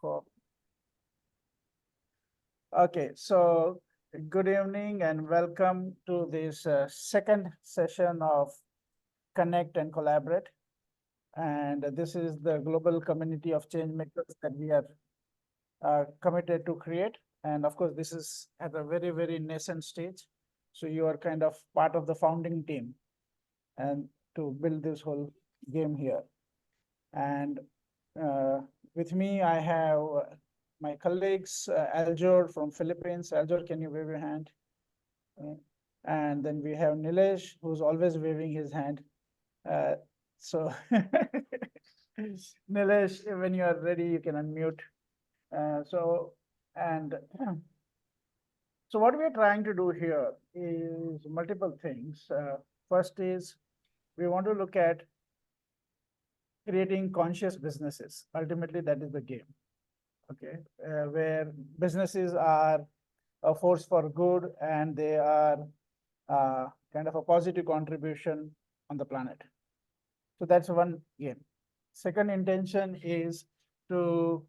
Cool. Okay, so good evening and welcome to this second session of Connect and Collaborate. And this is the global community of change makers that we are committed to create. And of course, this is at a very, very nascent stage. So you are kind of part of the founding team and to build this whole game here. And with me, I have my colleagues, Aljor from Philippines. Aljor, can you wave your hand? And then we have Nilesh, who's always waving his hand. So Nilesh, when you are ready, you can unmute. And so what we are trying to do here is multiple things. First is we want to look at creating conscious businesses. Ultimately, that is the game. Okay, where businesses are a force for good and they are kind of a positive contribution on the planet. So that's one game. Second intention is to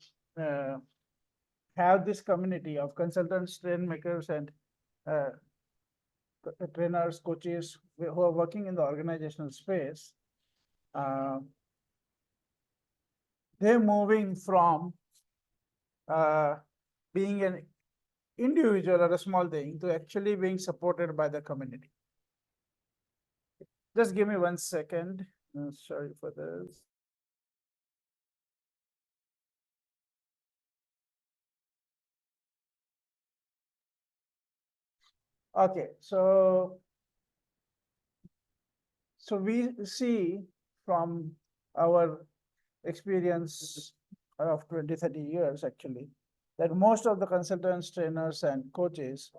have this community of consultants, train makers, and trainers, coaches who are working in the organizational space. They're moving from being an individual or a small thing to actually being supported by the community. Just give me 1 second. Sorry for this. Okay, so we see from our experience of 20, 30 years actually, that most of the consultants, trainers, and coaches,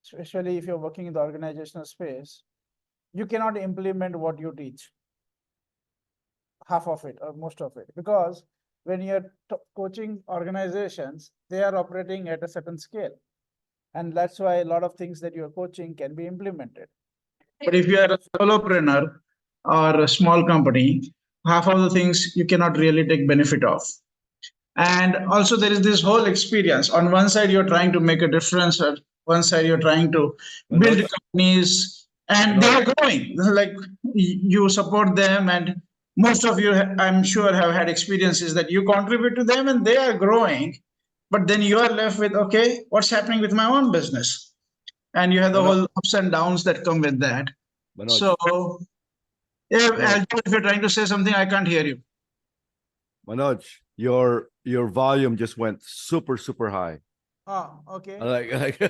especially if you're working in the organizational space, you cannot implement what you teach, half of it or most of it, because when you're coaching organizations, they are operating at a certain scale. And that's why a lot of things that you're coaching can be implemented. But if you are a solopreneur or a small company, half of the things you cannot really take benefit of. And also there is this whole experience. On one side, you're trying to make a difference. On one side, you're trying to build Manoj, companies and they are growing. Like you support them and most of you, I'm sure, have had experiences that you contribute to them and they are growing. But then you are left with, okay, what's happening with my own business? And you have the Manoj, whole ups and downs that come with that. Manoj, So, yeah, Manoj, if you're trying to say something, I can't hear you. Manoj, your volume just went super high. Oh, okay. Like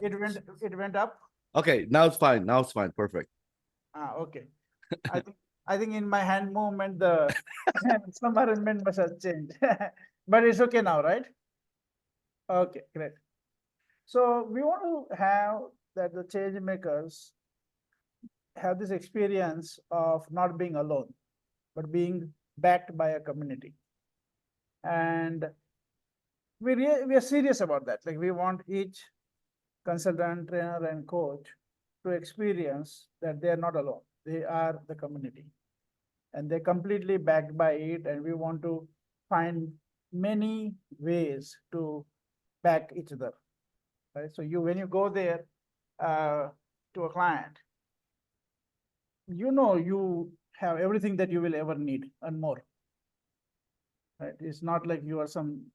It went up. okay, now it's fine. Now it's fine. Perfect. Okay. I think in my hand movement the some arrangement must have changed. But it's okay now, right? Okay, great. So we want to have that the change makers have this experience of not being alone, but being backed by a community. And we are serious about that. Like we want each consultant, trainer, and coach to experience that they are not alone. They are the community. And they're completely backed by it. And we want to find many ways to back each other. Right? So when you go there to a client, you have everything that you will ever need and more. Right? It's not like you are some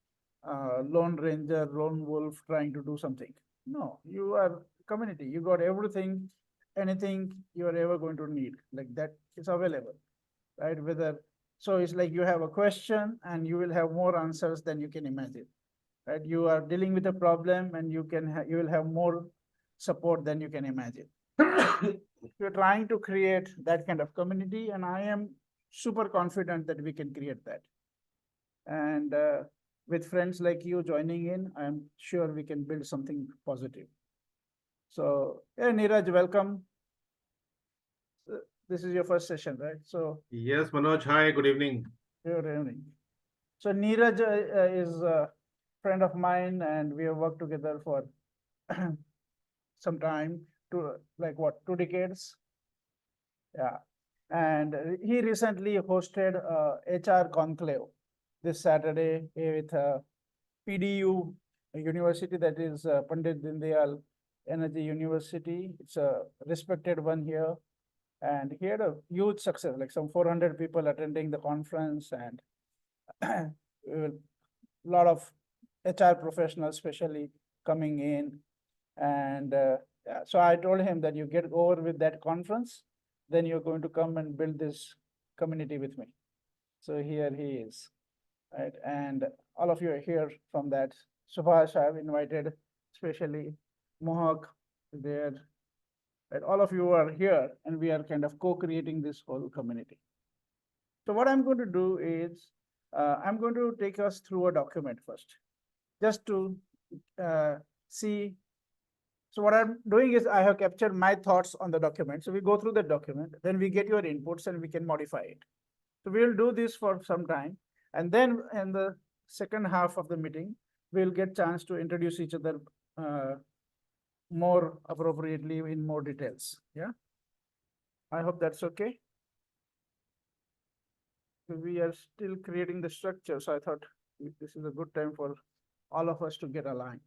lone ranger, lone wolf trying to do something. No, you are community. You got everything, anything you are ever going to need. Like that is available, right? So it's like you have a question and you will have more answers than you can imagine. Right? You are dealing with a problem and you will have more support than you can imagine. We're trying to create that kind of community, and I am super confident that we can create that. And with friends like you joining in, I'm sure we can build something positive. So, yeah, Neeraj, welcome. This is your first session, right? So, Yes, Manoj. Hi, good evening. good evening. So, Neeraj is a friend of mine, and we have worked together for some time, like what, 2 decades? Yeah. And he recently hosted HR conclave this Saturday with PDU, a university that is Pandit Dindayal Energy University. It's a respected one here. And he had a huge success, like some 400 people attending the conference, and a lot of HR professionals, especially coming in. And yeah, so I told him that you get over with that conference, then you're going to come and build this community with me. So here he is, right? And all of you are here from that. Subhash, I've invited, especially Mohak there. Right? All of you are here, and we are kind of co-creating this whole community. So what I'm going to do is, I'm going to take us through a document first, just to see. So what I'm doing is I have captured my thoughts on the document. So we go through the document, then we get your inputs and we can modify it. So we'll do this for some time. And then in the second half of the meeting, we'll get chance to introduce each other more appropriately in more details. Yeah. I hope that's okay. We are still creating the structure. So I thought this is a good time for all of us to get aligned.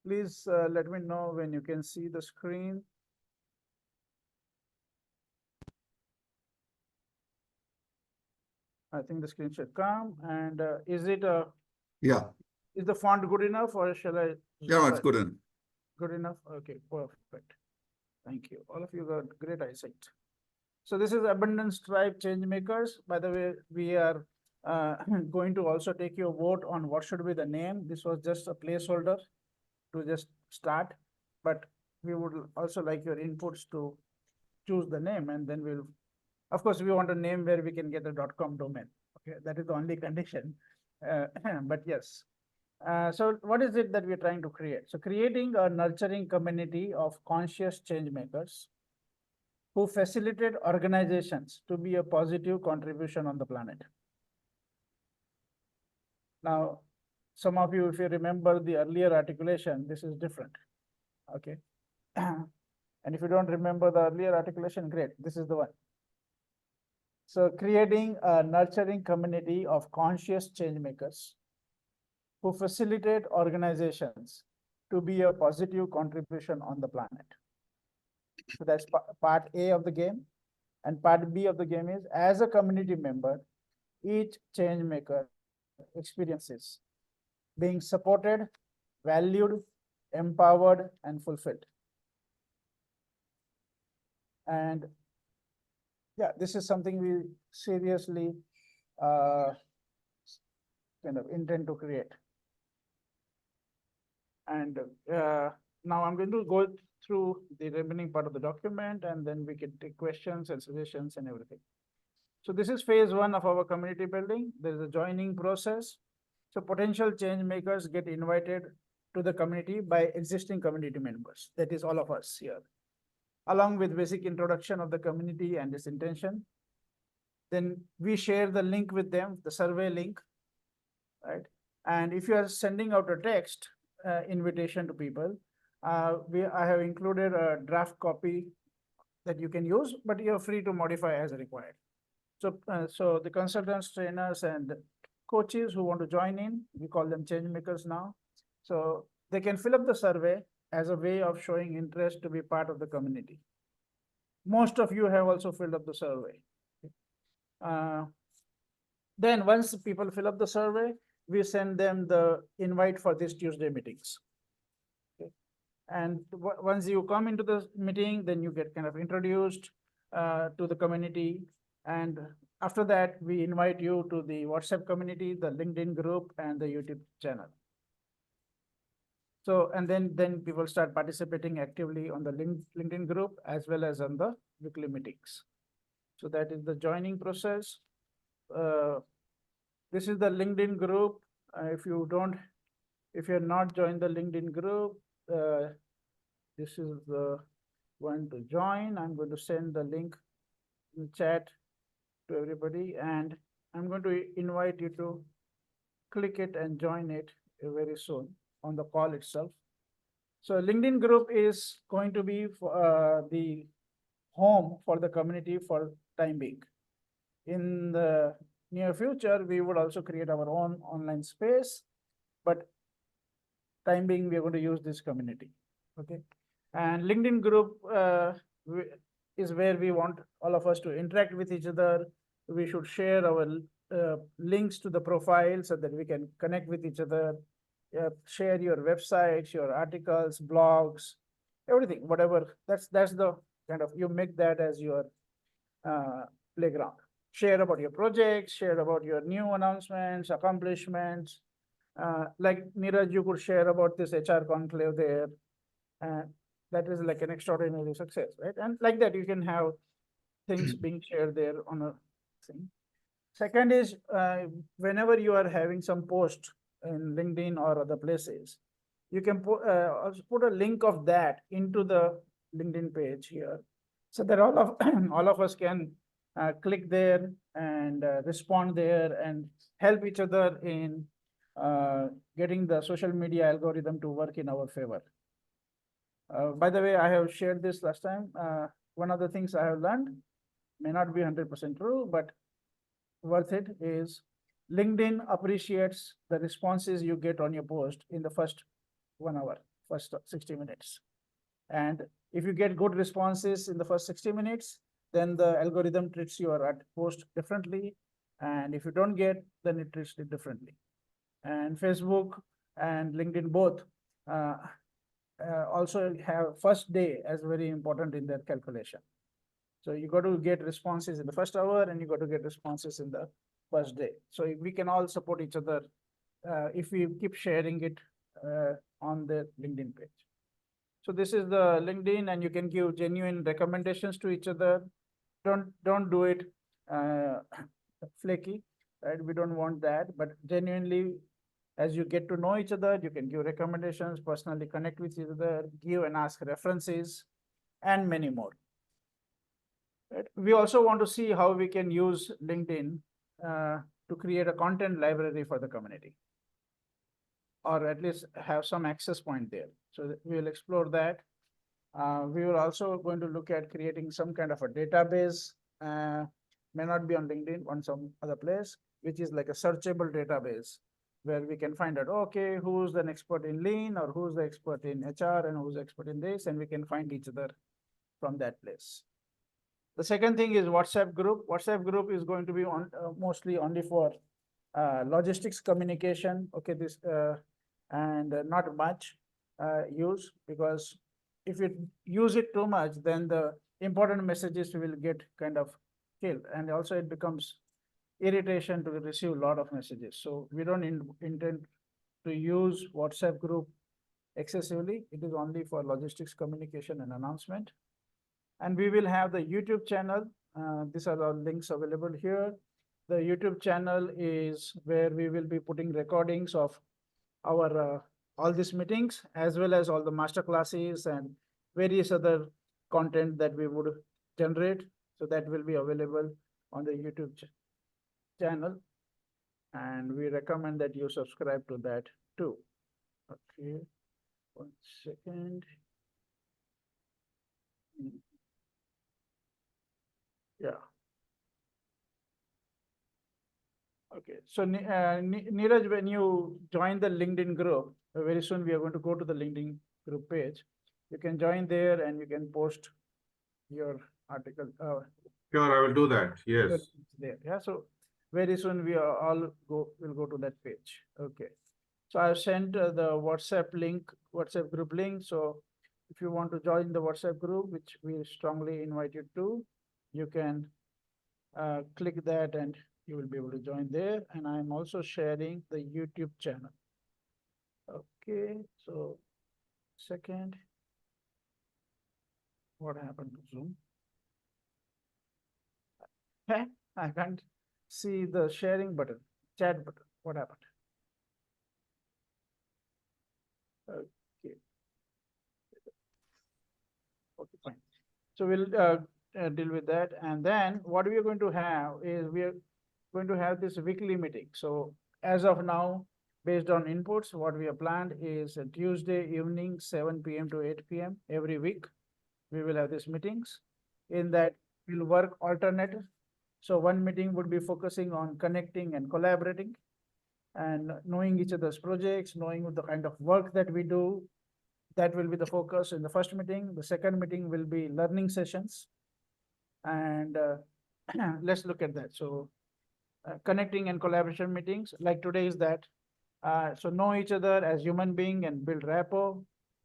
Please let me know when you can see the screen. I think the screen should come. And is it Yeah, is the font good enough, or shall I? yeah, it's good. Good enough. Okay, perfect. Thank you. All of you got great eyesight. So this is Abundance Tribe Changemakers. By the way, we are going to also take your vote on what should be the name. This was just a placeholder to just start, but we would also like your inputs to choose the name, and then we'll, of course, we want a name where we can get a .com domain. Okay, that is the only condition. But yes. So what is it that we're trying to create? So creating a nurturing community of conscious change makers who facilitate organizations to be a positive contribution on the planet. Now, some of you, if you remember the earlier articulation, this is different. Okay. And if you don't remember the earlier articulation, great, this is the one. So creating a nurturing community of conscious change makers who facilitate organizations to be a positive contribution on the planet. So that's part A of the game. And part B of the game is, as a community member, each change maker experiences being supported, valued, empowered, and fulfilled. And yeah, this is something we seriously kind of intend to create. And now I'm going to go through the remaining part of the document, and then we can take questions and suggestions and everything. So this is phase one of our community building. There is a joining process. So potential change makers get invited to the community by existing community members. That is all of us here, along with basic introduction of the community and its intention. Then we share the link with them, the survey link, right? And if you are sending out a text invitation to people, I have included a draft copy that you can use, but you're free to modify as required. So the consultants, trainers, and coaches who want to join in, we call them change makers now. So they can fill up the survey as a way of showing interest to be part of the community. Most of you have also filled up the survey. Then once people fill up the survey, we send them the invite for this Tuesday meetings. Okay. And once you come into the meeting, then you get kind of introduced to the community. And after that, we invite you to the WhatsApp community, the LinkedIn group, and the YouTube channel. So, and then people start participating actively on the LinkedIn group as well as on the weekly meetings. So that is the joining process. This is the LinkedIn group. If you're not joined the LinkedIn group, this is the one to join. I'm going to send the link in chat to everybody, and I'm going to invite you to click it and join it very soon on the call itself. So LinkedIn group is going to be the home for the community for time being. In the near future, we would also create our own online space, but time being, we are going to use this community. Okay. And LinkedIn group is where we want all of us to interact with each other. We should share our links to the profile so that we can connect with each other. Share your websites, your articles, blogs, everything, whatever. That's the kind of, you make that as your playground. Share about your projects, share about your new announcements, accomplishments. Like Neeraj, you could share about this HR conclave there. And that is like an extraordinary success, right? And like that, you can have things being shared there on a thing. Second is whenever you are having some post in LinkedIn or other places, you can also put a link of that into the LinkedIn page here, so that all of all of us can click there and respond there and help each other in getting the social media algorithm to work in our favor. By the way, I have shared this last time. One of the things I have learned, may not be 100% true, but worth it, is LinkedIn appreciates the responses you get on your post in the first 1 hour, first 60 minutes. And if you get good responses in the first 60 minutes, then the algorithm treats your post differently. And if you don't get, then it treats it differently. And Facebook and LinkedIn both also have first day as very important in their calculation. So you got to get responses in the first hour and you got to get responses in the first day. So we can all support each other if we keep sharing it on the LinkedIn page. So this is the LinkedIn, and you can give genuine recommendations to each other. Don't do it flaky, right? We don't want that, but genuinely, as you get to know each other, you can give recommendations, personally connect with each other, give and ask references, and many more. Right? We also want to see how we can use LinkedIn to create a content library for the community, or at least have some access point there. So we will explore that. We will also going to look at creating some kind of a database, may not be on LinkedIn, on some other place, which is like a searchable database where we can find out, okay, who's an expert in lean, or who's the expert in HR, and who's the expert in this, and we can find each other from that place. The second thing is WhatsApp group. WhatsApp group is going to be on mostly only for logistics communication. Okay, this and not much use, because if you use it too much, then the important messages will get kind of killed, and also it becomes irritation to receive a lot of messages. So we don't intend to use WhatsApp group excessively. It is only for logistics communication and announcement. And we will have the YouTube channel. These are the links available here. The YouTube channel is where we will be putting recordings of our all these meetings, as well as all the master classes and various other content that we would generate. So that will be available on the YouTube channel. And we recommend that you subscribe to that too. Okay, 1 second. Yeah. Okay, so Neeraj, when you join the LinkedIn group, very soon we are going to go to the LinkedIn group page. You can join there and you can post your article. Sure, I will do that. Yes. There, yeah. So very soon we are all will go to that page. Okay. So I've sent the WhatsApp group link. So if you want to join the WhatsApp group, which we strongly invite you to, you can click that and you will be able to join there. And I'm also sharing the YouTube channel. Okay, so second, what happened to Zoom? I can't see the sharing button, chat button. What happened? Okay. Okay, fine. So we'll deal with that. And then what we are going to have is we are going to have this weekly meeting. So as of now, based on inputs, what we have planned is a Tuesday evening, 7 p.m. to 8 p.m. every week. We will have these meetings. In that, we'll work alternate. So one meeting would be focusing on connecting and collaborating and knowing each other's projects, knowing the kind of work that we do. That will be the focus in the first meeting. The second meeting will be learning sessions. And let's look at that. So connecting and collaboration meetings, like today is that. So know each other as human being and build rapport,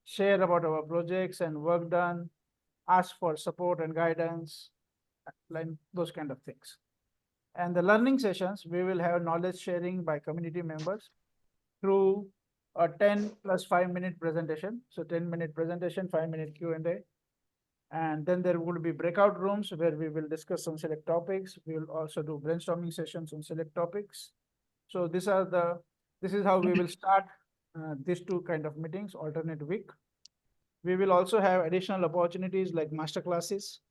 share about our projects and work done, ask for support and guidance, like those kind of things. And the learning sessions, we will have knowledge sharing by community members through a 10 plus 5 minute presentation. So 10-minute presentation, 5-minute Q&A. And then there would be breakout rooms where we will discuss some select topics. We will also do brainstorming sessions on select topics. So this is how we will start these two kind of meetings, alternate week. We will also have additional opportunities like master classes.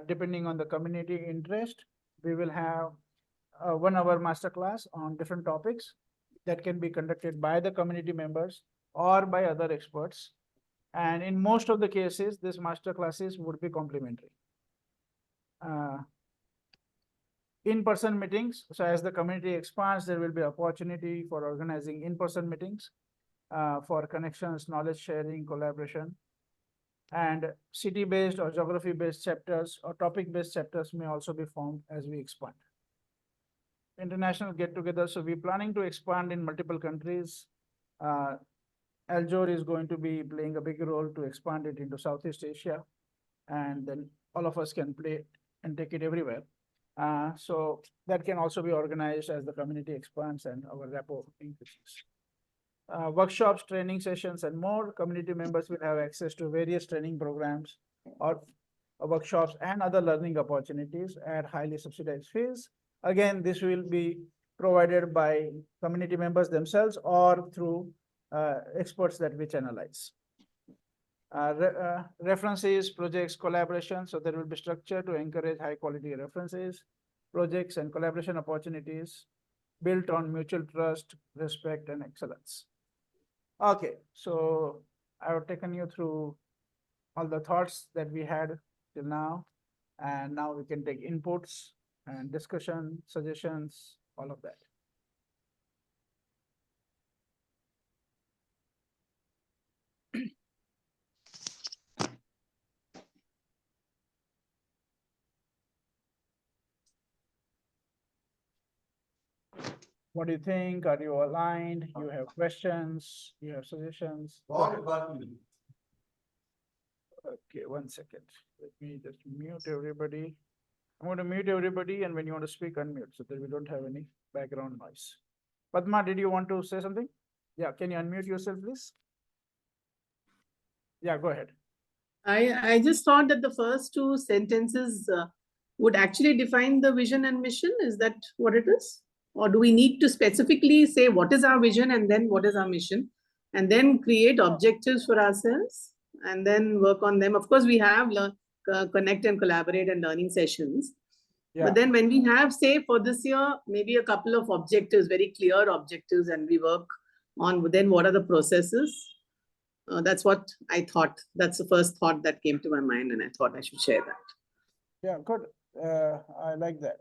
Depending on the community interest, we will have a 1 hour master class on different topics that can be conducted by the community members or by other experts. And in most of the cases, these master classes would be complimentary. In-person meetings. So as the community expands, there will be opportunity for organizing in-person meetings for connections, knowledge sharing, collaboration. And city-based or geography-based chapters or topic-based chapters may also be formed as we expand. International get-together. So we're planning to expand in multiple countries. Aljor is going to be playing a big role to expand it into Southeast Asia. And then all of us can play and take it everywhere. So that can also be organized as the community expands and our rapport increases. Workshops, training sessions, and more. Community members will have access to various training programs or workshops and other learning opportunities at highly subsidized fees. Again, this will be provided by community members themselves or through experts that we channelize. References, projects, collaboration. So there will be structure to encourage high quality references, projects, and collaboration opportunities built on mutual trust, respect, and excellence. Okay, so I have taken you through all the thoughts that we had till now, and now we can take inputs and discussion, suggestions, all of that. What do you think? Are you aligned? You have questions? You have suggestions? Okay, 1 second. Let me just mute everybody. I'm going to mute everybody, and when you want to speak, unmute so that we don't have any background noise. Padma, did you want to say something? Yeah, can you unmute yourself, please? Yeah, go ahead. I just thought that the first two sentences would actually define the vision and mission. Is that what it is? Or do we need to specifically say what is our vision and then what is our mission? And then create objectives for ourselves and then work on them. Of course, we have connect and collaborate and learning sessions. Yeah. But then when we have, say, for this year, maybe a couple of objectives, very clear objectives, and we work on then what are the processes? That's what I thought. That's the first thought that came to my mind, and I thought I should share that. Yeah, good. I like that.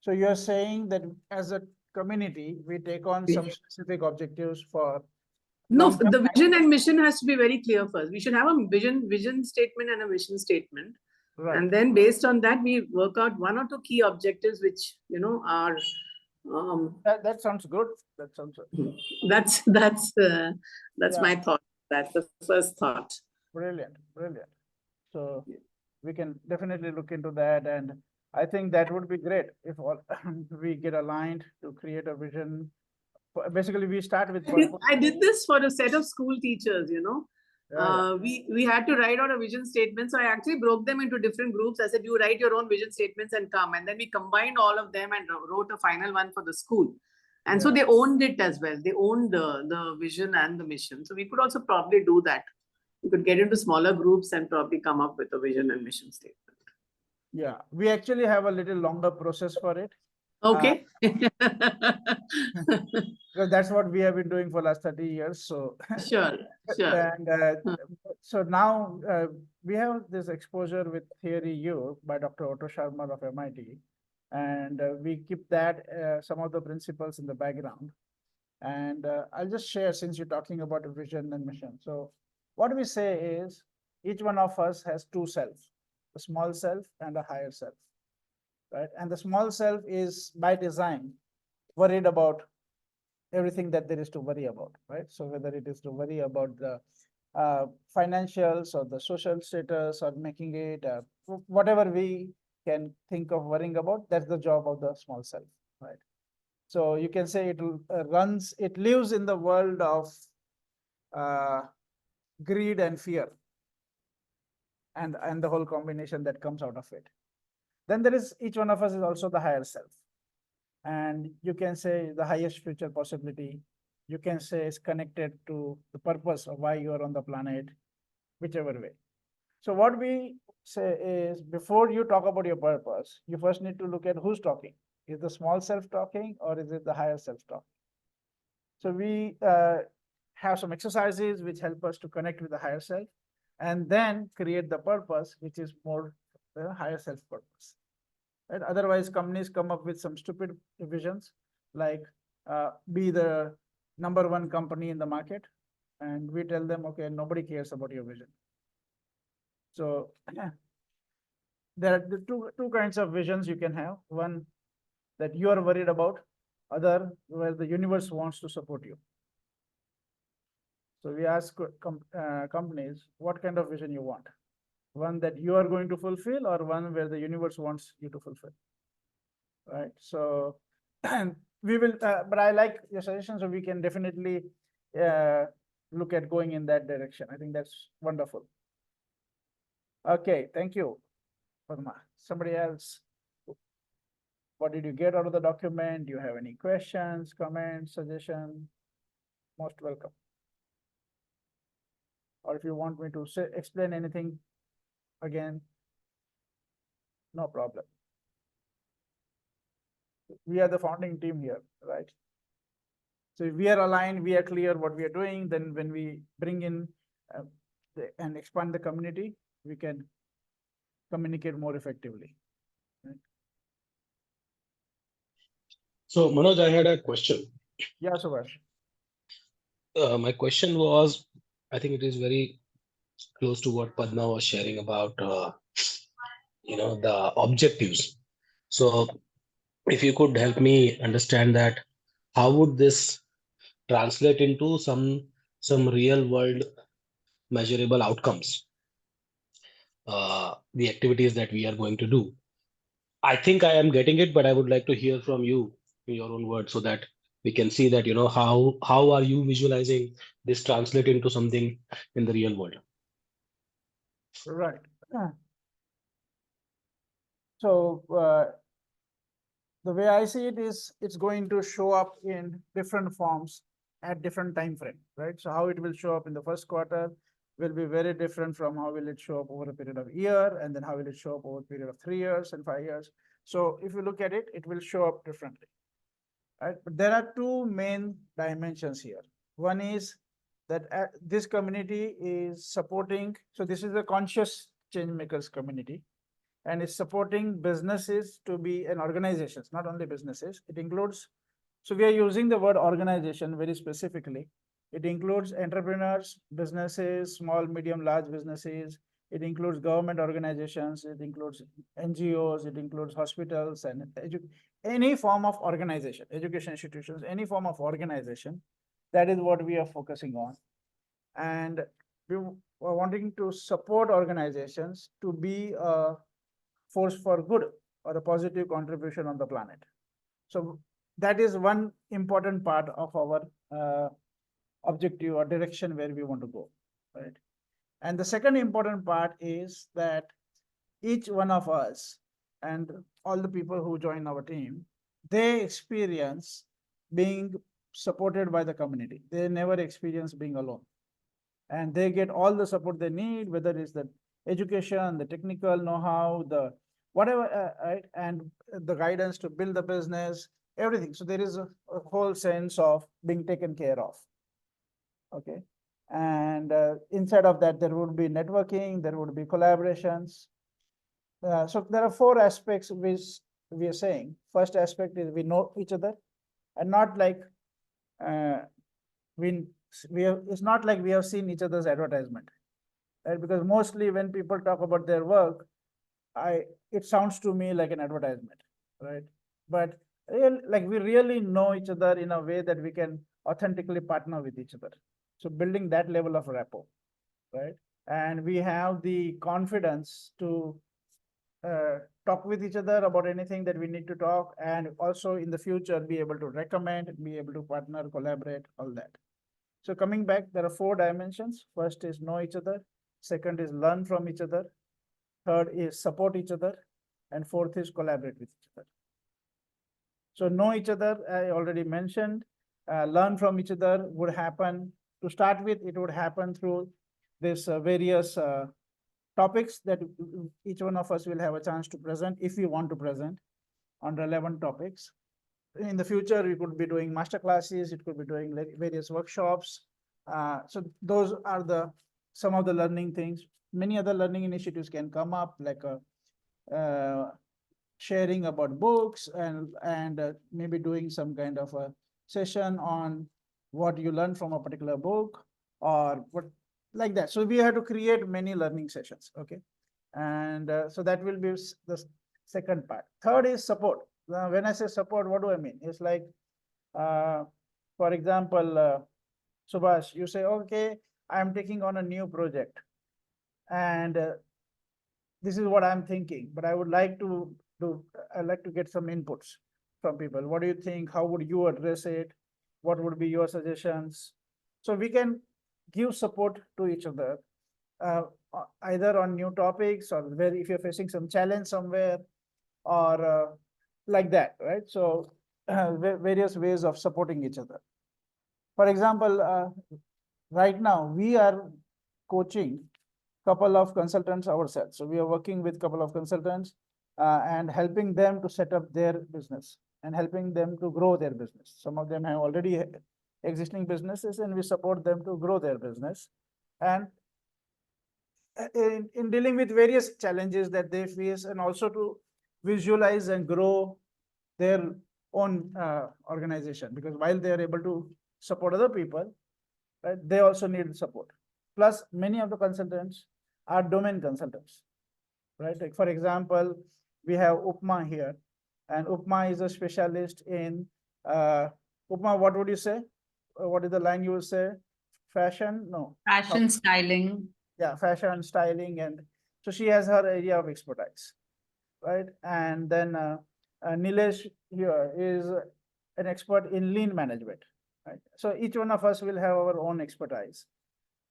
So you're saying that as a community, we take on some specific objectives for. No, long-term the vision and mission has to be very clear first. We should have a vision statement and a mission statement. Right. And then based on that, we work out 1 or 2 key objectives, which, are. That sounds good. That sounds good. That's Yeah. my thought. That's the first thought. Brilliant, brilliant. So we can definitely look into that, and I think that would be great if all we get aligned to create a vision. Basically, we start with. I did this for a set of school teachers, Yeah. We had to write out a vision statement. So I actually broke them into different groups. I said, you write your own vision statements and come. And then we combined all of them and wrote a final one for the school. And so they owned it as well. They owned the vision and the mission. So we could also probably do that. We could get into smaller groups and probably come up with a vision and mission statement. Yeah, we actually have a little longer process for it. Okay. Because that's what we have been doing for last 30 years. So Sure. And so now we have this exposure with Theory U by Dr. Otto Sharma of MIT. And we keep that some of the principles in the background. And I'll just share, since you're talking about a vision and mission. So what we say is each one of us has two selves, a small self and a higher self, right? And the small self is by design worried about everything that there is to worry about, right? So whether it is to worry about the financials or the social status or making it, whatever we can think of worrying about, that's the job of the small self, right? So you can say it lives in the world of uh, greed and fear, and the whole combination that comes out of it. Then there is, each one of us is also the higher self. And you can say the highest future possibility. You can say it's connected to the purpose of why you are on the planet, whichever way. So what we say is, before you talk about your purpose, you first need to look at who's talking. Is the small self talking, or is it the higher self talking? So we have some exercises which help us to connect with the higher self, and then create the purpose, which is more the higher self purpose. Right? Otherwise, companies come up with some stupid visions, like be the number one company in the market, and we tell them, okay, nobody cares about your vision. So there are the two kinds of visions you can have. One that you are worried about, other where the universe wants to support you. So we ask companies, what kind of vision you want? One that you are going to fulfill, or one where the universe wants you to fulfill, right? So we will, but I like your suggestion, so we can definitely look at going in that direction. I think that's wonderful. Okay, thank you, Padma. Somebody else? What did you get out of the document? Do you have any questions, comments, suggestions? Most welcome. Or if you want me to say, explain anything again, no problem. We are the founding team here, right? So if we are aligned, we are clear what we are doing, then when we bring in and expand the community, we can communicate more effectively. Right? So, Manoj, I had a question. Yeah, Subhash. My question was, I think it is very close to what Padma was sharing about, the objectives. So, if you could help me understand that, how would this translate into some real world measurable outcomes? The activities that we are going to do. I think I am getting it, but I would like to hear from you in your own words so that we can see that, how are you visualizing this translate into something in the real world? Right. So the way I see it is, it's going to show up in different forms at different time frame, right? So how it will show up in the first quarter will be very different from how will it show up over a period of a year, and then how will it show up over a period of 3 years and 5 years. So if you look at it, it will show up differently, right? But there are two main dimensions here. One is that this community is supporting, so this is a conscious change makers community, and it's supporting businesses to be an organizations, not only businesses. It includes, so we are using the word organization very specifically. It includes entrepreneurs, businesses, small, medium, large businesses. It includes government organizations. It includes NGOs. It includes hospitals and any form of organization, education institutions, any form of organization. That is what we are focusing on. And we are wanting to support organizations to be a force for good or a positive contribution on the planet. So that is one important part of our objective or direction where we want to go, right? And the second important part is that each one of us and all the people who join our team, they experience being supported by the community. They never experience being alone, and they get all the support they need, whether it's the education, the technical know-how, the whatever, right, and the guidance to build the business, everything. So there is a whole sense of being taken care of. Okay, and inside of that, there would be networking, there would be collaborations. So there are 4 aspects which we are saying, first aspect is we know each other, and not like we it's not like we have seen each other's advertisement, right? Because mostly when people talk about their work, it sounds to me like an advertisement, right? But like we really know each other in a way that we can authentically partner with each other. So building that level of rapport, right? And we have the confidence to talk with each other about anything that we need to talk, and also in the future be able to recommend, be able to partner, collaborate, all that. So coming back, there are 4 dimensions. First is know each other. Second is learn from each other. Third is support each other. And fourth is collaborate with each other. So know each other, I already mentioned. Learn from each other would happen, to start with, it would happen through this various topics that each one of us will have a chance to present, if we want to present on relevant topics. In the future, we could be doing master classes, it could be doing like various workshops. So those are some of the learning things. Many other learning initiatives can come up, like sharing about books, and maybe doing some kind of a session on what you learned from a particular book, or what, like that. So we have to create many learning sessions, okay? And so that will be the second part. Third is support. When I say support, what do I mean? It's like, for example, Subhash, you say, okay, I'm taking on a new project, and this is what I'm thinking, but I would like to I'd like to get some inputs from people. What do you think? How would you address it? What would be your suggestions? So we can give support to each other, either on new topics, or where if you're facing some challenge somewhere, or like that, right? So various ways of supporting each other. For example, right now we are coaching couple of consultants ourselves. So we are working with couple of consultants and helping them to set up their business and helping them to grow their business. Some of them have already existing businesses, and we support them to grow their business. And in dealing with various challenges that they face, and also to visualize and grow their own organization, because while they are able to support other people, right, they also need support. Plus, many of the consultants are domain consultants, right? Like for example, we have Upma here, and Upma is a specialist in Upma. What would you say? What is the line you would say? Fashion? No. Fashion styling. Yeah, fashion styling, and so she has her area of expertise, right? And then Nilesh here is an expert in lean management, right? So each one of us will have our own expertise,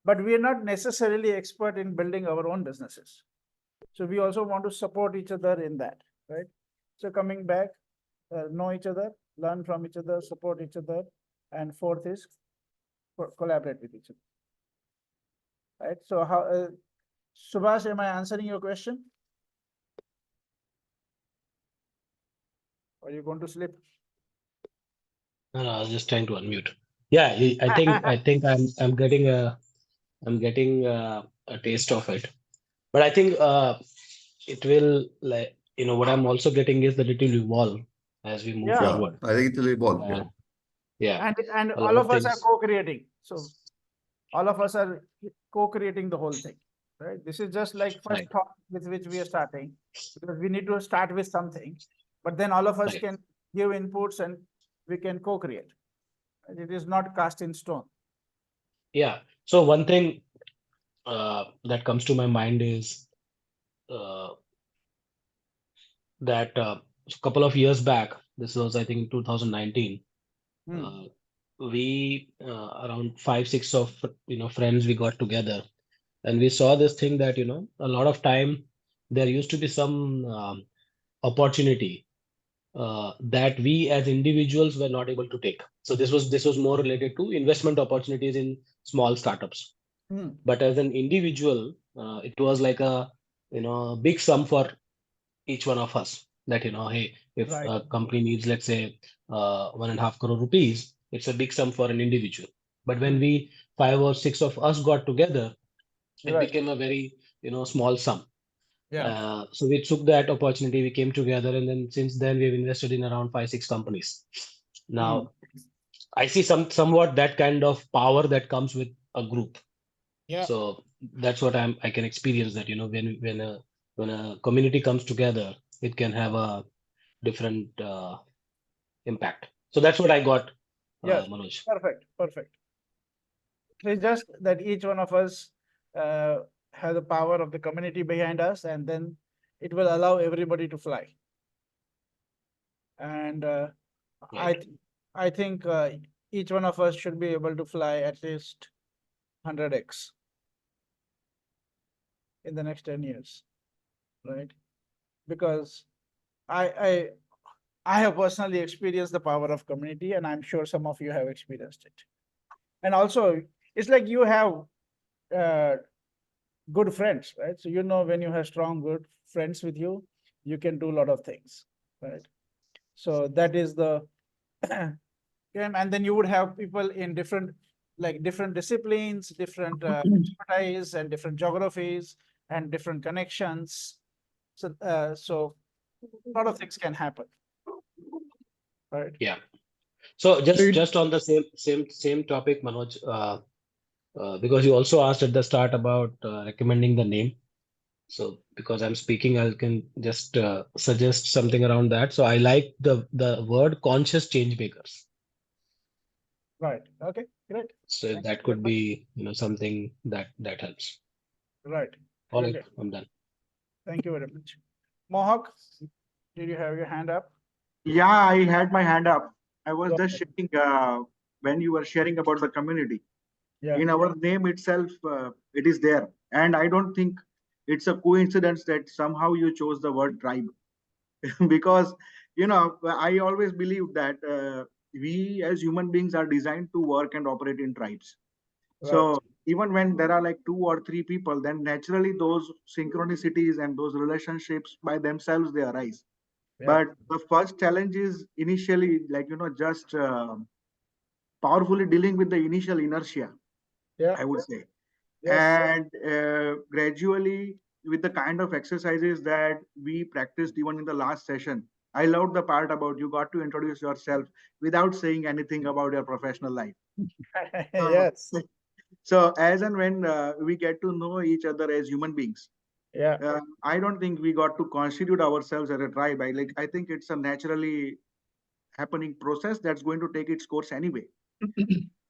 but we are not necessarily expert in building our own businesses. So we also want to support each other in that, right? So coming back, know each other, learn from each other, support each other, and fourth is collaborate with each other. Right? So how, Subhash, am I answering your question? Or are you going to sleep? No, I was just trying to unmute. Yeah, I think I'm getting a taste of it. But I think it will, like, what I'm also getting is that it will evolve as we move Yeah. forward. I think it will evolve. Uh, Yeah. And A lot all of of us are things. co-creating. So all of us are co-creating the whole thing, right? This is just like first Right. thought with which we are starting, because we need to start with something, but then all of us Right. can give inputs and we can co-create. It is not cast in stone. Yeah. So one thing that comes to my mind is that a couple of years back, this was I think 2019, Hmm. we around 5, 6 of friends, we got together, and we saw this thing that a lot of time there used to be some opportunity that we as individuals were not able to take. So this was more related to investment opportunities in small startups. Hmm. But as an individual, it was like a big sum for each one of us. That hey, if Right. a company needs, let's say, 1.5 crore rupees, it's a big sum for an individual. But when we 5 or 6 of us got together, it Right. became a very small sum. So we took that opportunity, we came together, and then since then we've invested in around 5, 6 companies. Now I see somewhat that kind of power that comes with a group. Yeah. So that's what I can experience, that when a community comes together, it can have a different impact. So that's what I got, Yes. Manoj. Perfect. It's just that each one of us has the power of the community behind us, and then it will allow everybody to fly. And Right. I think each one of us should be able to fly at least 100x in the next 10 years, right? Because I I have personally experienced the power of community, and I'm sure some of you have experienced it. And also, it's like you have uh, good friends, right? So when you have strong, good friends with you, you can do a lot of things, right? So that is the and then you would have people in different disciplines, different expertise, and different geographies, and different connections. So a lot of things can happen, right? Yeah. So just on the same topic, Manoj, because you also asked at the start about recommending the name. So because I'm speaking, I can just suggest something around that. So I like the word conscious change makers. Right. Okay. Great. So Thank you that very could much. be something that helps. Right. All right, Okay. I'm done. Thank you very much. Mohawk, did you have your hand up? Yeah, I had my hand up. I was Go just ahead. sharing when you were sharing about the community. Yeah. In our name itself, it is there. And I don't think it's a coincidence that somehow you chose the word tribe. Because, I always believe that we as human beings are designed to work and operate in tribes. Right. So even when there are like 2 or 3 people, then naturally those synchronicities and those relationships by themselves, they arise. Yeah. But the first challenge is initially just powerfully dealing with the initial inertia, Yeah. I would say. Yes. And gradually, with the kind of exercises that we practiced even in the last session, I loved the part about you got to introduce yourself without saying anything about your professional life. Yes. So as and when we get to know each other as human beings, Yeah. I don't think we got to constitute ourselves as a tribe. I think it's a naturally happening process that's going to take its course anyway.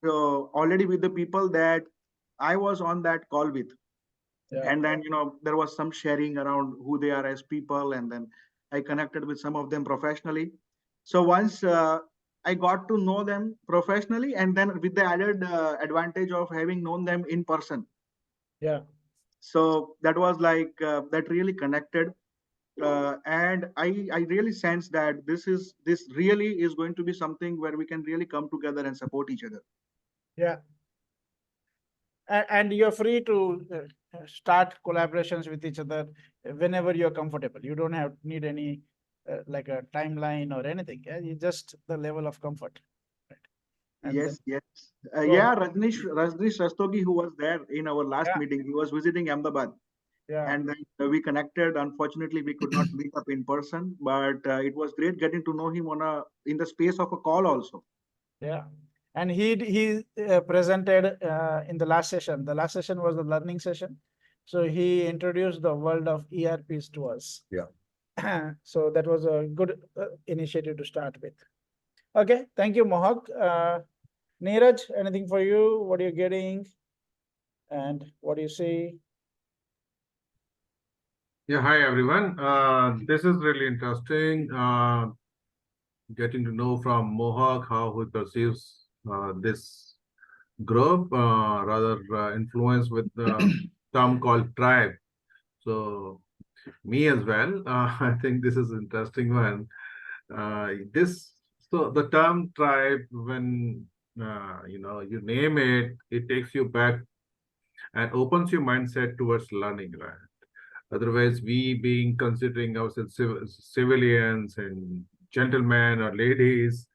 So already with the people that I was on that call with, Yeah. and then there was some sharing around who they are as people, and then I connected with some of them professionally. So once I got to know them professionally, and then with the added advantage of having known them in person, Yeah. so that was like that really connected. And I really sense that this really is going to be something where we can really come together and support each other. Yeah. And you're free to start collaborations with each other whenever you're comfortable. You don't need any like a timeline or anything. Yeah, you just the level of comfort. Right. And then Yes. go ahead. Yeah, Rajnish Rastogi, who was there in our last Yeah. meeting, he was visiting Ahmedabad, Yeah. and then we connected. Unfortunately, we could not meet up in person, but it was great getting to know him in the space of a call also. Yeah. And he presented in the last session. The last session was the learning session. So he introduced the world of ERPs to us. Yeah. So that was a good initiative to start with. Okay, thank you, Mohawk. Neeraj, anything for you? What are you getting? And what do you see? Yeah, hi everyone. This is really interesting. Getting to know from Mohawk how he perceives this group, rather influenced with the term called tribe. So me as well. I think this is interesting one. This so the term tribe, when you name it, it takes you back and opens your mindset towards learning, right? Otherwise, we being considering ourselves civilians and gentlemen or ladies,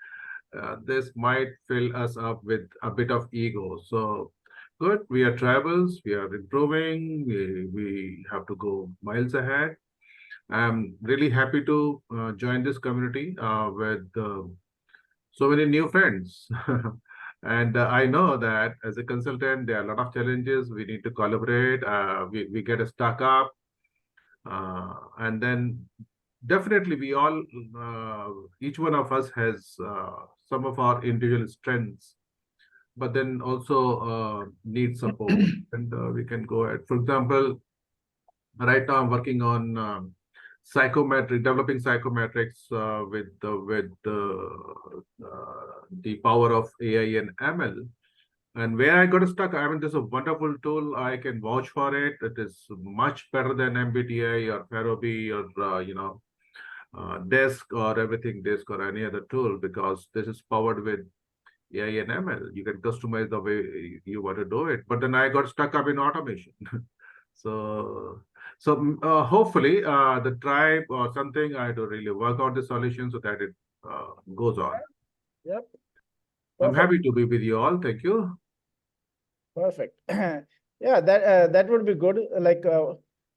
this might fill us up with a bit of ego. So Good. We are tribals. We are improving. We have to go miles ahead. I'm really happy to join this community with so many new friends. And I know that as a consultant, there are a lot of challenges. We need to collaborate. We get stuck up. And then definitely we all, each one of us has some of our individual strengths, but then also need support. And we can go ahead. For example, right now I'm working on developing psychometrics the power of AI and ML. And where I got stuck, I mean, this is a wonderful tool. I can vouch for it. It is much better than MBTI or Farobi or Desk or everything Desk or any other tool, because this is powered with AI and ML. You can customize the way you want to do it. But then I got stuck up in automation. So hopefully the tribe or something, I have to really work out the solution so that it goes on. Yep. I'm Perfect. happy to be with you all. Thank you. Perfect. Yeah, that would be good. Like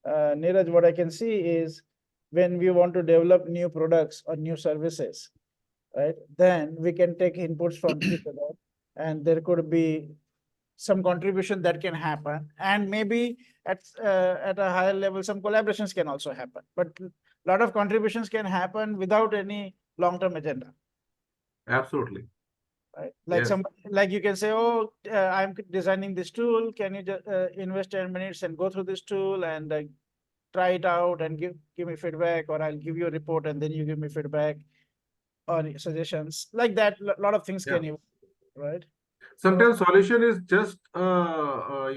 Neeraj, what I can see is when we want to develop new products or new services, right? Then we can take inputs from each other, and there could be some contribution that can happen, and maybe at a higher level, some collaborations can also happen. But a lot of contributions can happen without any long-term agenda. Absolutely. Right? Like Yes. like you can say, oh, I'm designing this tool. Can you just invest 10 minutes and go through this tool and try it out and give me feedback, or I'll give you a report and then you give me feedback or suggestions like that. A lot of things Yeah. can you, right? Sometimes solution is just a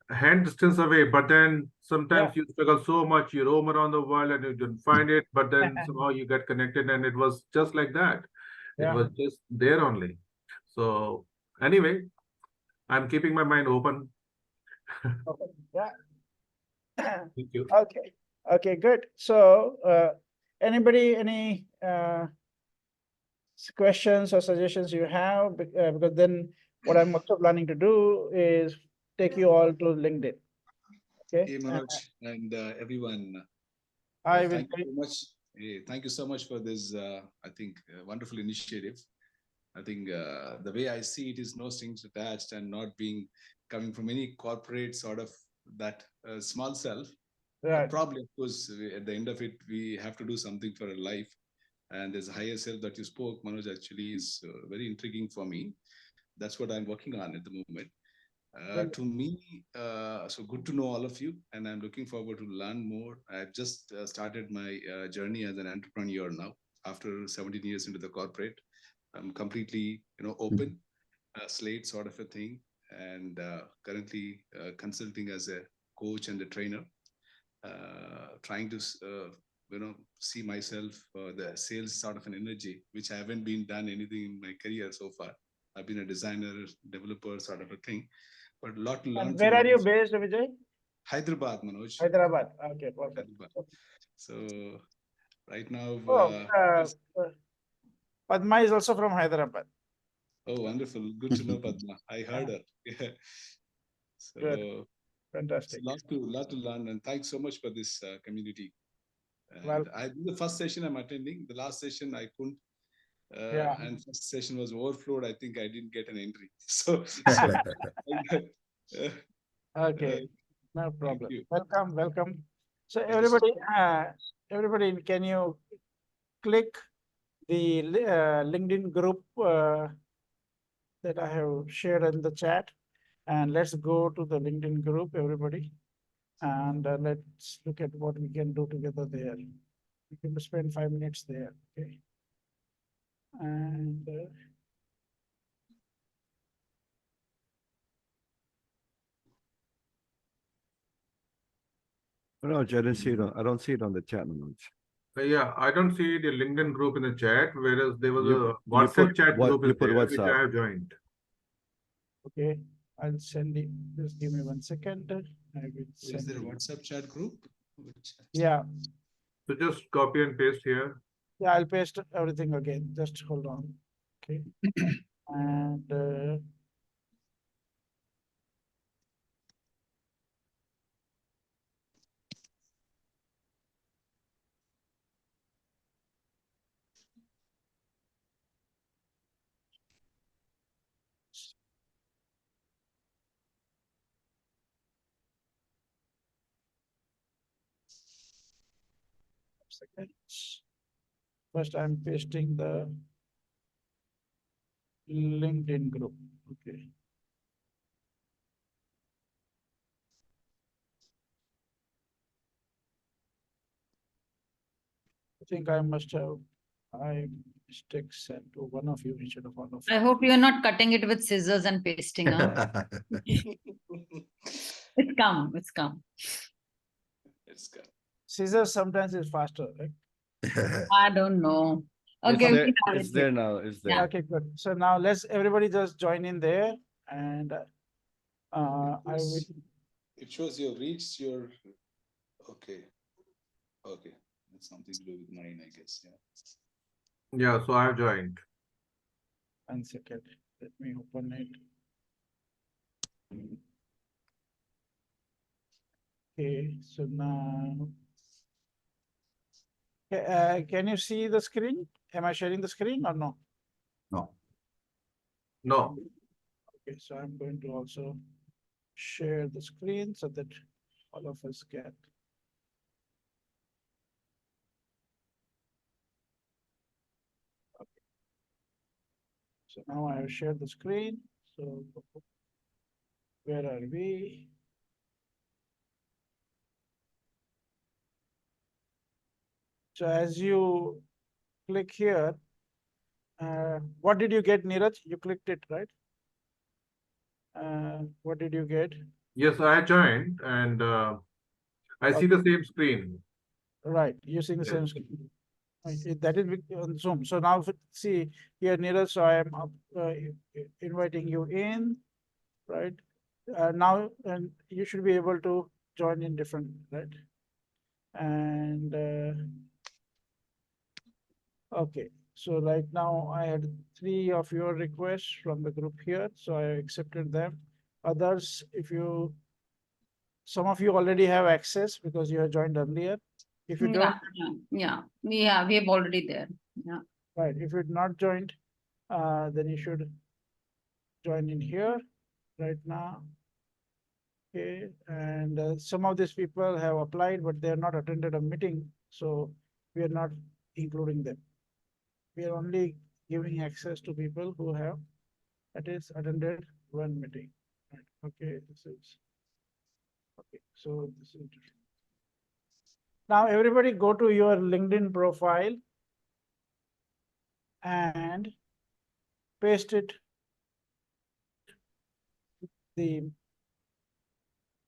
hand distance away, but then sometimes you struggle so much, you roam around the world and you didn't find it, but then somehow you get connected and it was just like that. It Yeah. was just there only. So anyway, I'm keeping my mind open. Okay. Yeah. Thank you. Okay, good. So any questions or suggestions you have? Because then what I'm also planning to do is take you all to LinkedIn. Okay. Hey, Manoj, and everyone. I will Thank you so much. Thank you so much for this, I think, wonderful initiative. I think the way I see it is no strings attached and not being coming from any corporate sort of that small self. Right. Probably, of course, at the end of it, we have to do something for a life. And there's a higher self that you spoke, Manoj, actually is very intriguing for me. That's what I'm working on at the moment. To me, so good to know all of you, and I'm looking forward to learn more. I've just started my journey as an entrepreneur now. After 17 years into the corporate, I'm completely, open, slate sort of a thing, and currently consulting as a coach and a trainer, trying to, see myself the sales sort of an energy, which I haven't been done anything in my career so far. I've been a designer, developer sort of a thing. But a lot to learn. And where are you based, Vijay? Hyderabad, Manoj. Hyderabad. Okay, perfect. Hyderabad. So right now, Padma is also from Hyderabad. oh, wonderful! Good to know, Padma. I heard her. Yeah. So good. Fantastic. Lot to learn, and thanks so much for this community. And the first session I'm attending. The last session I couldn't. And first session was overflowed. I think I didn't get an entry. So okay, no problem. You. Welcome. So Thank everybody, can you click the LinkedIn group that I have shared in the chat, and let's go to the LinkedIn group, everybody, and let's look at what we can do together there. We can spend 5 minutes there. Okay. And Manoj, I didn't see it. I don't see it on the chat, Manoj. Yeah, I don't see the LinkedIn group in the chat, whereas there was a WhatsApp chat group is there, which I have joined. Okay, I'll send it. Just give me 1 second. I will send Is there a WhatsApp chat group? Yeah. So just copy and paste here. Yeah, I'll paste everything again. Just hold on. Okay. And seconds. First, I'm pasting the LinkedIn group. Okay. I think I must have mistake sent to one of you instead of all of I you. hope you're not cutting it with scissors and pasting. Huh? It's come. It's come. Let's go. Scissors sometimes is faster, right? I don't know. It's Okay, there, we have it's it. there now, it's there. Yeah. Okay, good. So now let's everybody just join in there, and I will. It shows your reach, your, okay. Okay, that's something to do with mine, I guess, yeah. Yeah, so I've joined. 1 second. Let me open it. Okay, so now. Can you see the screen? Am I sharing the screen or no? No. No, Okay, so I'm going to also share the screen so that all of us get. Okay. So now I have shared the screen. So where are we? So as you click here, what did you get, Neeraj? You clicked it, right? What did you get? yes, I joined and I see the same screen. Right, using the Yes. same screen. That is on Zoom. So now see here, Neeraj, so I am inviting you in, right? Now, and you should be able to join in different, right? And okay, so right now I had 3 of your requests from the group here, so I accepted them. Others, if you, some of you already have access because you have joined earlier. If you don't, We have already there. Yeah. right, if you've not joined, then you should join in here right now. Okay, and some of these people have applied, but they have not attended a meeting, so we are not including them. We are only giving access to people who have, that is, attended one meeting. Right. Okay, this is okay. So this is now everybody go to your LinkedIn profile and paste it the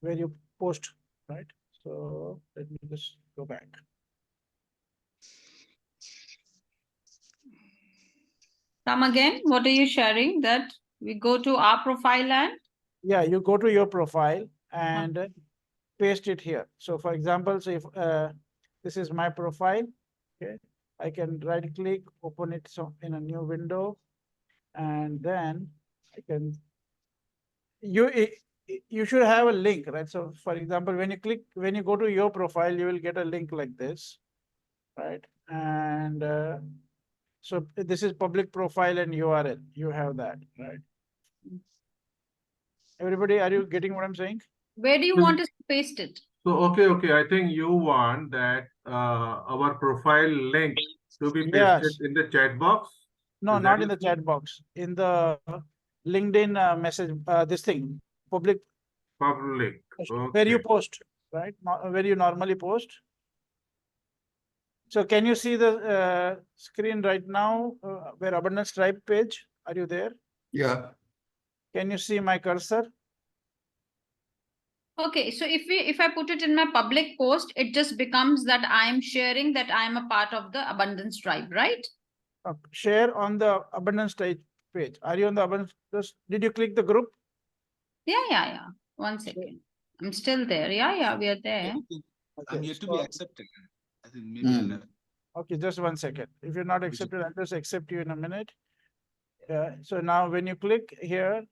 where you post, right? So let me just go back. Come again. What are you sharing? That we go to our profile and Yeah, you go to your profile and paste it here. So for example, so if this is my profile, okay, I can right click, open it so in a new window, and then I can, you should have a link, right? So for example, when you go to your profile, you will get a link like this, right? And so this is public profile and URL, you have that, right? Everybody, are you getting what I'm saying? where do you want us to paste it? So, okay, I think you want that our profile link to be pasted Yes. in the chat box. No, Is that not in it? the chat box, in the LinkedIn message, this thing, public, Public. where you Okay. post, right? Where you normally post. So can you see the screen right now, where Abundance Tribe page? Are you there? Yeah. Can you see my cursor? Okay, so if I put it in my public post, it just becomes that I am sharing that I am a part of the Abundance Tribe, right? Share on the Abundance Tribe page. Are you on the Abundance? Did you click the group? Yeah. 1 second. I'm still there. Yeah, we are there. I'm Okay, yet to be so- accepted. I think maybe I'll have. Okay, just 1 second. If you're not accepted, I'll just accept you in a minute. Yeah, so now when you click here,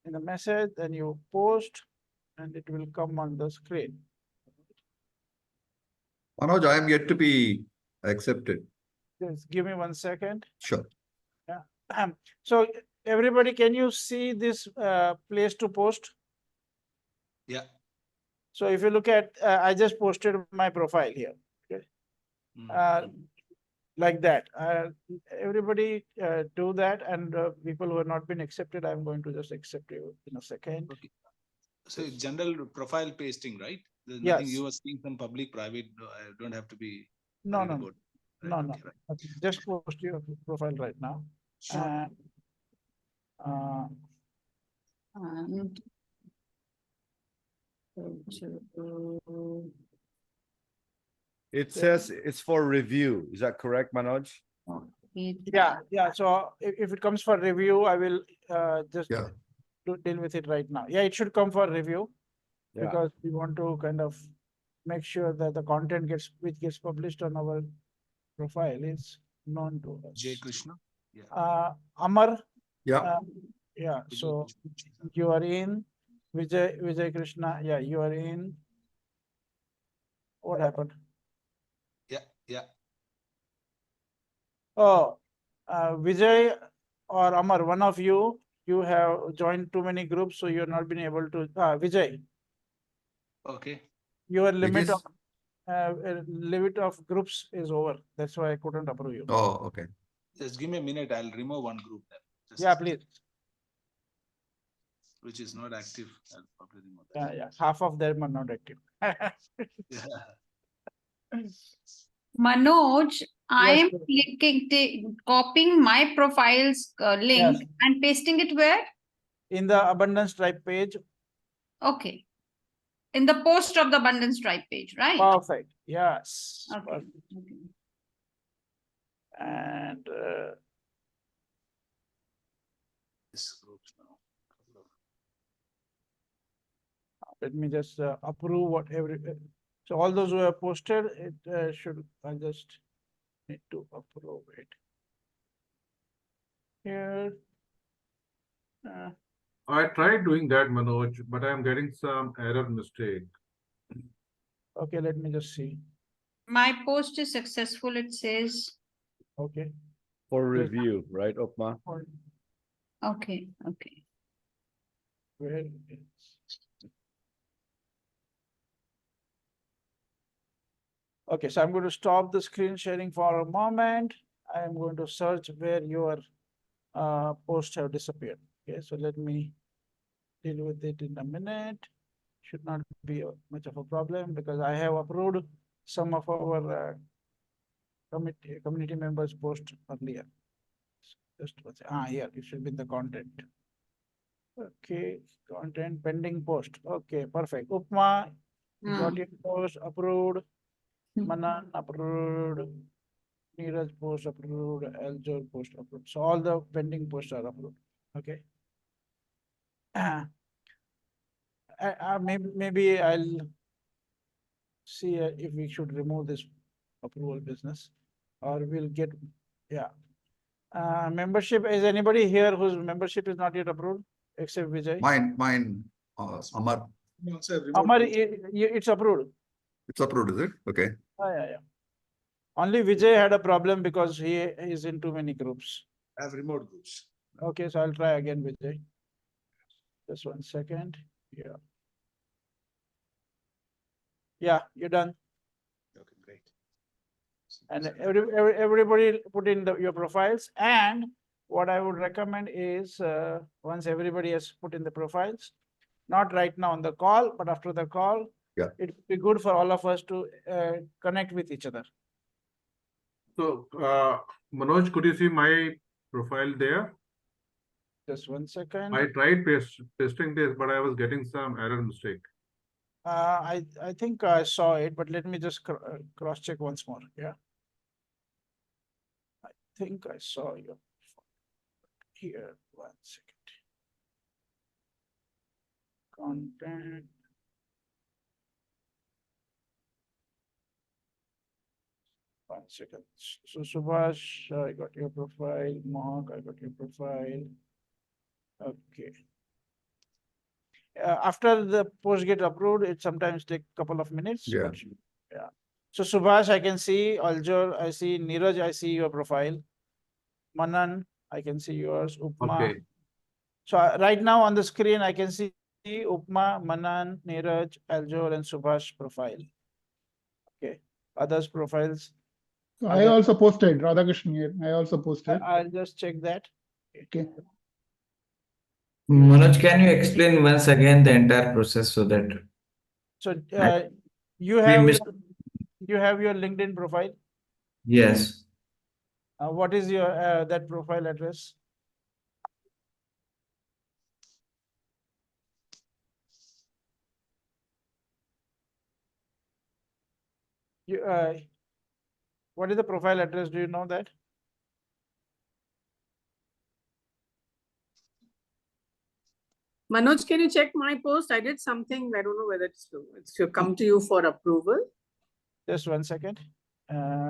in the message, then you post, and it will come on the screen. Manoj, I am yet to be accepted. Just give me 1 second. Sure. So everybody, can you see this place to post? Yeah. So if you look at, I just posted my profile here, okay? Like that. Everybody do that, and people who have not been accepted, I'm going to just accept you in a second. Okay. So general profile pasting, right? There's Yes. nothing, you were seeing some public, private, don't have to be No, worried no, about. no, Right, no. okay, right. Okay, just post your profile right now. Sure. Uh, And It says it's for review. Is that correct, Manoj? yeah. So if it comes for review, I will just Yeah. deal with it right now. Yeah, it should come for review Yeah. because we want to kind of make sure that the content which gets published on our profile is known to us. Jay Krishna. Yeah. Amar. Yeah. Yeah. Vijay So Krishna. you are in. Vijay Krishna. Yeah, you are in. What happened? Yeah. Oh, Vijay or Amar, one of you have joined too many groups, so you're not been able to. Vijay, Okay. your Which limit of groups is over. That's why I couldn't approve you. Oh, okay. Just give me a minute. I'll remove one group then. Just Yeah, please. which is not active. I'll probably remove that. Yeah, half of them are not active. Yeah. Manoj, I Yes, am copying my profile's link Yes. and pasting it where? In the Abundance Tribe page. Okay. In the post of the Abundance Tribe page, right? Perfect. Yes. Okay. Perfect. Okay. And This groups now. let me just approve whatever. So all those who have posted, it should. I just need to approve it. Here. I tried doing that, Manoj, but I am getting some error mistake. Okay, let me just see. My post is successful, it says. Okay. For Yes. review, right, Upma? Okay. Where is? Okay, so I'm going to stop the screen sharing for a moment. I am going to search where your posts have disappeared. Okay, so let me deal with it in a minute. Should not be much of a problem because I have approved some of our community members' post earlier. Just what's here, it should be in the content. Okay, content pending post. Okay, perfect. Upma, got your post approved. Manan approved. Neeraj post approved. Aljor post approved. So all the pending posts are approved. Okay. Maybe I'll see if we should remove this approval business, or we'll get membership. Is anybody here whose membership is not yet approved except Vijay? Mine, Amar. Also have removed Amar, groups. it's approved. It's approved, is it? Okay. Yeah. Only Vijay had a problem because he is in too many groups. I have removed groups. Okay, so I'll try again, Vijay. Just 1 second. Yeah, you're done. Okay, great. And everybody put in your profiles. And what I would recommend is once everybody has put in the profiles, not right now on the call, but after the call, Yeah. it would be good for all of us to connect with each other. So, Manoj, could you see my profile there? Just 1 second. I tried pasting this, but I was getting some error mistake. I think I saw it, but let me just cross check once more. Yeah. I think I saw you here. 1 second. Content. One second. So Subhash, I got your profile. Mohak, I got your profile. Okay. After the post get approved, it sometimes take a couple of minutes. Yeah. But yeah. So Subhash, I can see. Aljor, I see. Neeraj, I see your profile. Manan, I can see yours. Upma. Okay. So right now on the screen, I can see Upma, Manan, Neeraj, Aljol, and Subhash profile. Okay. Others profiles. So I also posted Radhakrishnan here. I also posted. I'll just check that. Okay. Manoj, can you explain once again the entire process so that So I- you we have missed? your LinkedIn profile. Yes. What is your that profile address? You what is the profile address? Do you know that? Manoj, can you check my post? I did something. I don't know whether it's come to you for approval Just 1 second.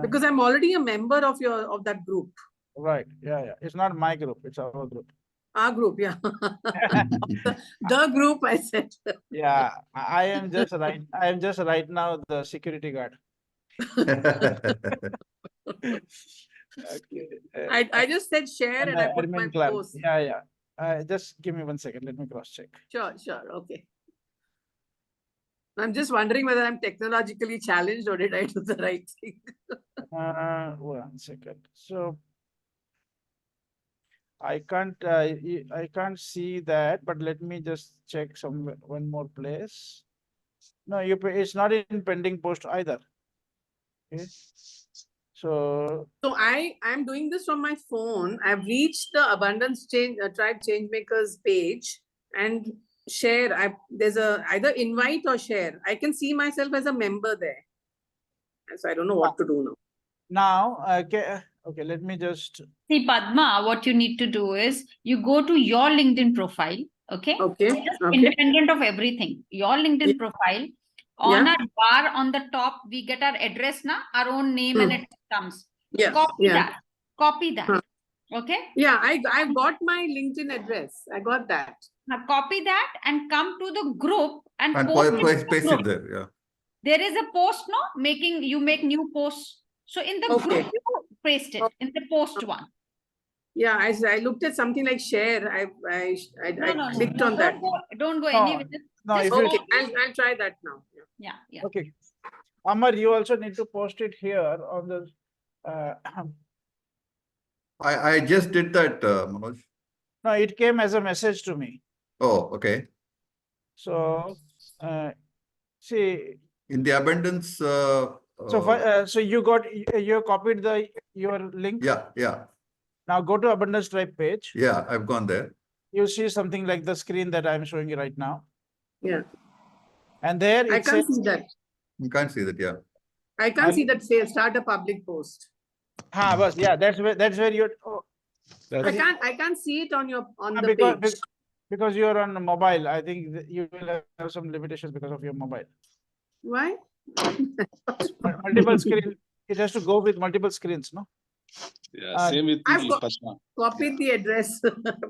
because I'm already a member of that group. Right. Yeah. It's not my group. It's our group. Our group, yeah. The group, I said. Yeah. I am just right now the security guard. Okay. I just said share and I put my admin clerk. post. Yeah. Just give me 1 second. Let me cross check. Sure. Okay. I'm just wondering whether I'm technologically challenged or did I do the right thing? 1 second. So I can't see that, but let me just check one more place. No, it's not in pending post either. Okay. So I'm doing this from my phone. I've reached the Abundance Tribe Changemakers page and share. There's either invite or share. I can see myself as a member there. So I don't know what to do now. now, okay, let me just. See, Padma, what you need to do is you go to your LinkedIn profile. Okay. Okay. Independent of everything. Your LinkedIn profile. On our bar on the top, we get our address now, our own name and it comes. Yeah. Copy that. Okay. Yeah, I got my LinkedIn address. I got that. Now copy that and come to the group and paste it there. Yeah. There is a post, no? You make new posts. So in the group, you paste it in the post one. Yeah, I looked at something like share. I clicked on that. Don't go anywhere. No, if Okay, I'll try that now. Yeah. Okay. Amar, you also need to post it here on the. I just did that, Manoj. No, it came as a message to me. Oh, okay. So, see. In the abundance. So you copied your link. Yeah. Now go to Abundance Tribe page. Yeah, I've gone there. You see something like the screen that I'm showing you right now. Yeah. And there I can't see that. You can't see that, yeah. I can't see that say start a public post. Yeah, that's where you're. I can't see it on the page. Because you're on mobile. I think you will have some limitations because of your mobile. Why? Multiple screen. It has to go with multiple screens, no? Yeah, same with I've me, Pasma. copied the address.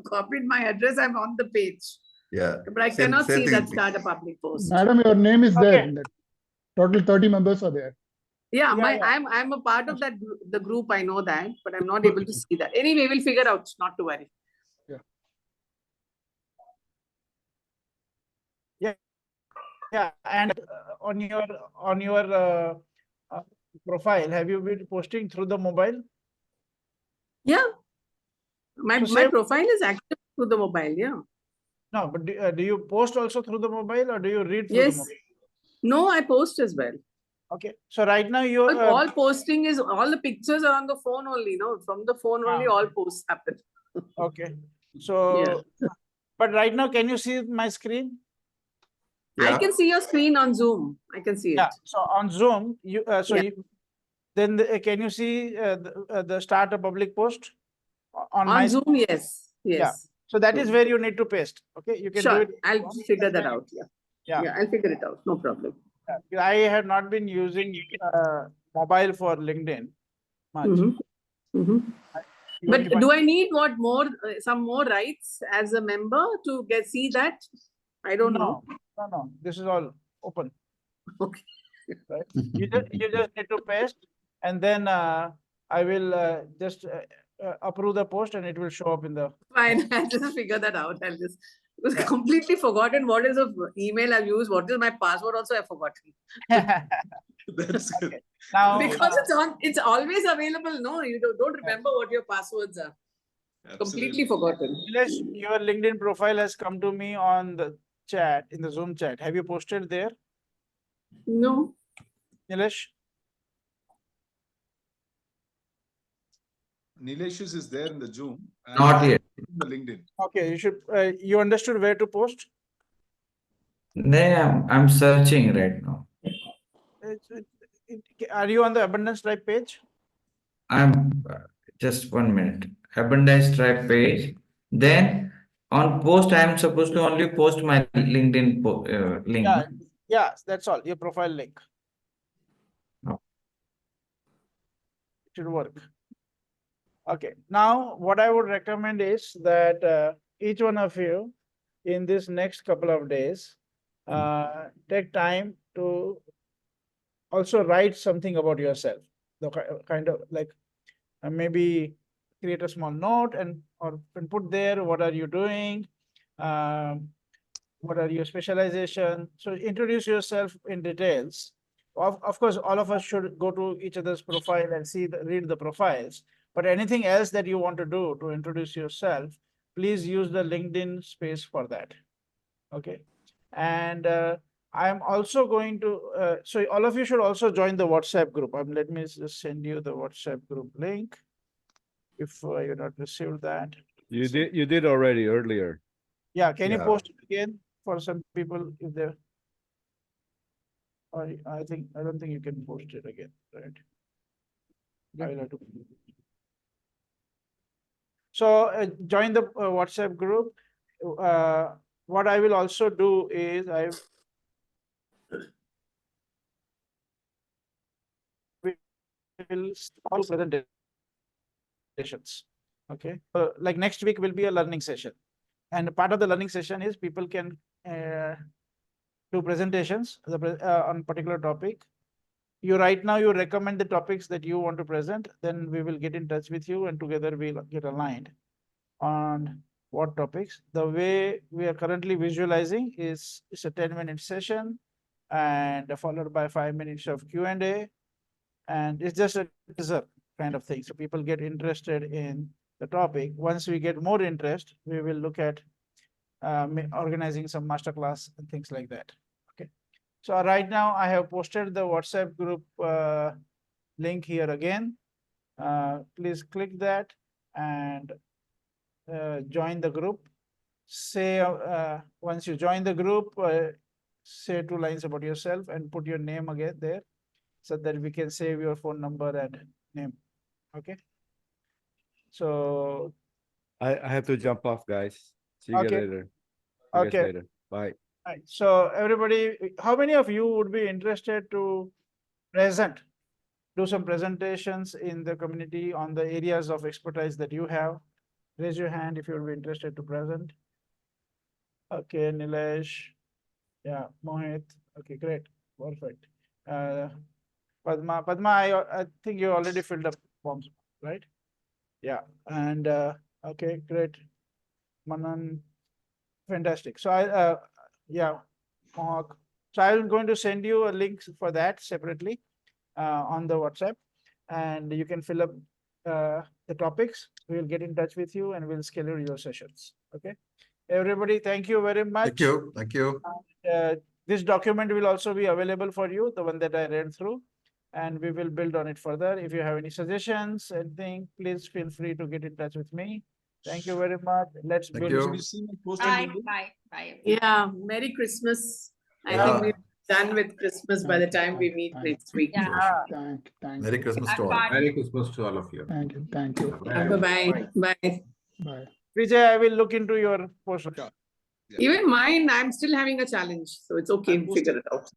Copied my address. I'm on the page. Yeah. But I cannot see that start a public post. Madam, your name is there. Total 30 members are there. Yeah, I'm a part of the group. I know that, but I'm not able to see that. Anyway, we'll figure out. Not to worry. Yeah, and on your profile, have you been posting through the mobile? Yeah, my profile is active through the mobile. Yeah. No, but do you post also through the mobile or do you read through the mobile? No, I post as well. Okay, so right now you're all posting is all the pictures are on the phone only. No, from the phone only all posts happen. Okay, so but right now can you see my screen? I can see your screen on Zoom. I can see it. Yeah. So on Zoom, can you see the start a public post on my Zoom? Yes. Yeah. So that is where you need to paste. Okay, you can do it. I'll figure that out. Yeah, I'll figure it out. No problem. I have not been using mobile for LinkedIn much. But do I need some more rights as a member to see that? I don't know. No. This is all open. Okay. Right? You just need to paste, and then I will just approve the post, and it will show up in the. Fine, I'll just figure that out. Because Yeah. completely forgotten what is the email I've used, what is my password also I've forgotten. That's good. Okay. Now, Because it's always available, no? You don't remember what your passwords are. Completely Absolutely. forgotten. Nilesh, your LinkedIn profile has come to me on the chat, in the Zoom chat. Have you posted there, No. Nilesh? Nilesh's is there in the Zoom. and Not yet. The LinkedIn. Okay, you should, you understood where to post? I'm searching right now. Are you on the Abundance Tribe page? I'm just 1 minute. Abundance Tribe page. Then on post, I'm supposed to only post my LinkedIn link. Yeah, yeah, that's all, your profile link. Oh. It should work. Okay, now what I would recommend is that each one of you in this next couple of days, take time to also write something about yourself. The kind of like maybe create a small note and put there what are you doing, what are your specialization. So introduce yourself in details. Of course, all of us should go to each other's profile and read the profiles. But anything else that you want to do to introduce yourself, please use the LinkedIn space for that. Okay. And I'm also going to, so all of you should also join the WhatsApp group. Let me just send you the WhatsApp group link. If you not received that. You did already earlier. Yeah, can you Yeah. post it again for some people if they're, I don't think you can post it again, right? I'll have to. So join the WhatsApp group. What I will also do is I will start presentations. Okay, like next week will be a learning session, and part of the learning session is people can do presentations on particular topic. You right now you recommend the topics that you want to present, then we will get in touch with you and together we'll get aligned on what topics. The way we are currently visualizing is it's a 10-minute session and followed by 5 minutes of Q&A, and it's just a teaser kind of thing. So people get interested in the topic. Once we get more interest, we will look at organizing some masterclass and things like that. Okay. So right now I have posted the WhatsApp group link here again. Please click that and join the group. Say once you join the group, say 2 lines about yourself and put your name again there so that we can save your phone number and name. Okay. So I have to jump off, guys. See you guys Okay. later. See you guys Okay. later. Bye. Right. So everybody, how many of you would be interested to do some presentations in the community on the areas of expertise that you have? Raise your hand if you would be interested to present. Okay, Nilesh. Yeah, Mohit. Okay, great. Perfect. Padma, I think you already filled up forms, right? Yeah. And okay, great. Manan, fantastic. So yeah, Mohawk. So I'm going to send you a link for that separately on the WhatsApp, and you can fill up the topics. We'll get in touch with you and we'll schedule your sessions. Okay. Everybody, thank you very much. Thank you. Thank you. This document will also be available for you, the one that I read through, and we will build on it further. If you have any suggestions, anything, please feel free to get in touch with me. Thank you very much. Let's Thank build. you. Should we see my post on Bye, LinkedIn? bye, bye. Yeah, Merry Christmas. I Yeah. think we're done with Christmas by the time we meet Thank you. next week. Yeah. Thank Merry you. Christmas to Have all. fun. Merry Christmas to all of you. Thank you. Thank you. Bye-bye. Bye. Bye. Vijay, I will look into your post. Sure. Yeah. Even mine, I'm still having a challenge. So it's okay. I'll post Figure it. it out.